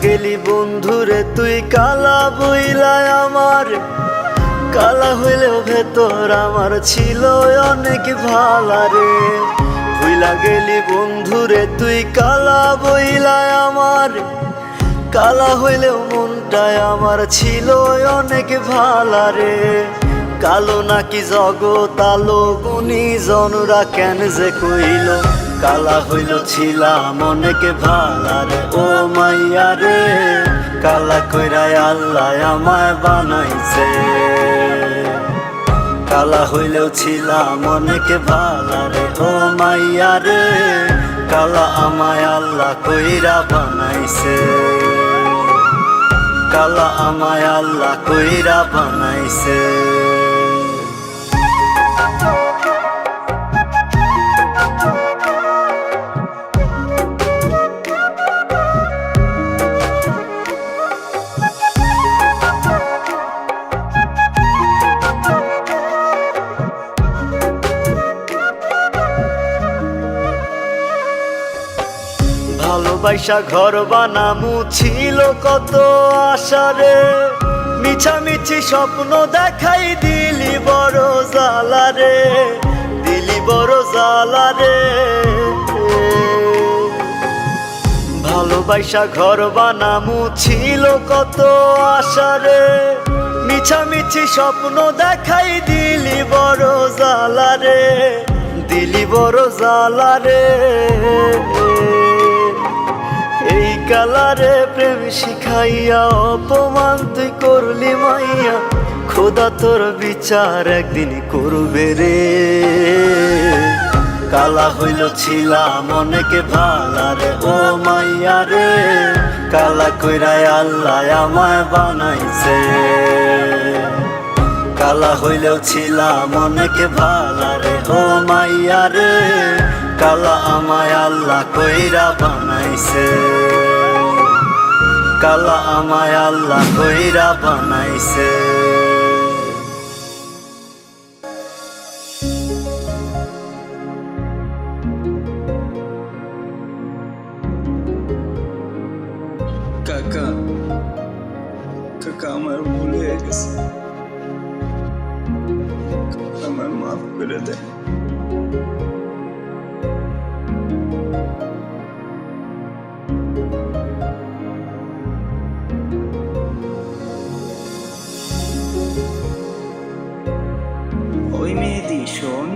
গেলি বন্ধুরে তুই কালা বইলায় আমার, কালা হইলেও ভেতর আমার ছিল অনেক ভালা রে। ভুইলা গেলি বন্ধুরে তুই কালা বইলায় আমার, কালা হইলেও মনটায় আমার ছিল অনেক ভালা রে। কালো নাকি জগৎ আলো গুণীজনরা কেন যে কইল, কালা হইল ছিলাম অনেক ভালা রে। ও মাইয়া রে কালা কইরাই আল্লাহ আমায় বানাইছে, কালা হইলেও ছিলাম অনেক ভালা রে। ও মাইয়া রে কালা আমায় আল্লাহ কইরা বানাইছে, কালা আমায় আল্লাহ কইরা বানাইছে। ভালোবাসা ঘর বানামু ছিল কত আশা রে, মিছামিছি স্বপ্ন দেখাই দিলি বড় জ্বালা রে, দিলি বড় জ্বালা রে। ভালোবাসা ঘর বানামু ছিল কত আশা রে, মিছামিছি স্বপ্ন দেখাই দিলি বড় জ্বালা রে, দিলি বড় জ্বালা রে। এই কালারে প্রেম শিখাইয়া অপমান তুই করলি মাইয়া, খোদা তোর বিচার একদিন করবে রে। কালা হইল ছিলাম অনেক ভালা রে। ও মাইয়া রে কালা কইরাই আল্লাহ আমায় বানাইছে, কালা হইলেও ছিলাম অনেক ভালা রে। ও মাইয়া রে কালা আমায় আল্লাহ কইরা বানাইছে, কালা আমায় আল্লাহ কইরা বানাইছে। কাকা কাকা আমার ভুল হয়ে গেছে, আমার মাফ করে দেন। ওই মেয়েদি শোন,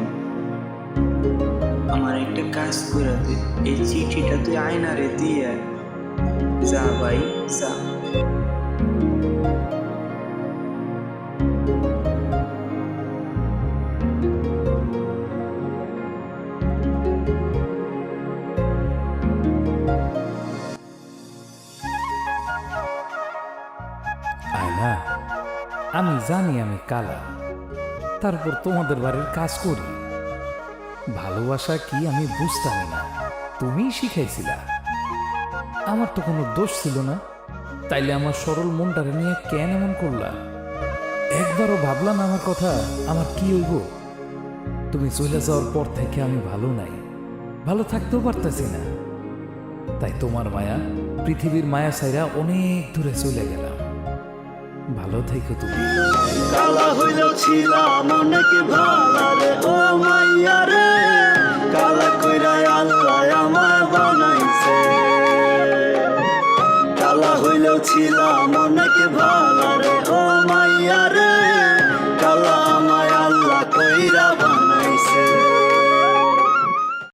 আমার একটা কাজ করে দে, এই চিঠিটা তুই আয়নারে দিয়ে যা ভাই যা। আয়না, আমি জানি আমি কালা, তারপর তোমাদের বাড়ির কাজ করি। ভালোবাসা কি আমি বুঝতাম না, তুমিই শিখাইছিলা। আমার তো কোনো দোষ ছিল না, তাইলে আমার সরল মনটারে নিয়ে কেন এমন করলা? একবারও ভাবলা না আমার কথা, আমার কি হইব? তুমি চলে যাওয়ার পর থেকে আমি ভালো নাই, ভালো থাকতেও পারতেছি না। তাই তোমার মায়া, পৃথিবীর মায়া ছাইরা অনেক দূরে চলে গেলাম। ভালো থেকো তুমি। কালা হইলেও ছিলাম অনেক ভালা রে। ও মাইয়া রে কালা কইরাই আল্লাহ আমায় বানাইছে, কালা হইলেও ছিলাম অনেক ভালা।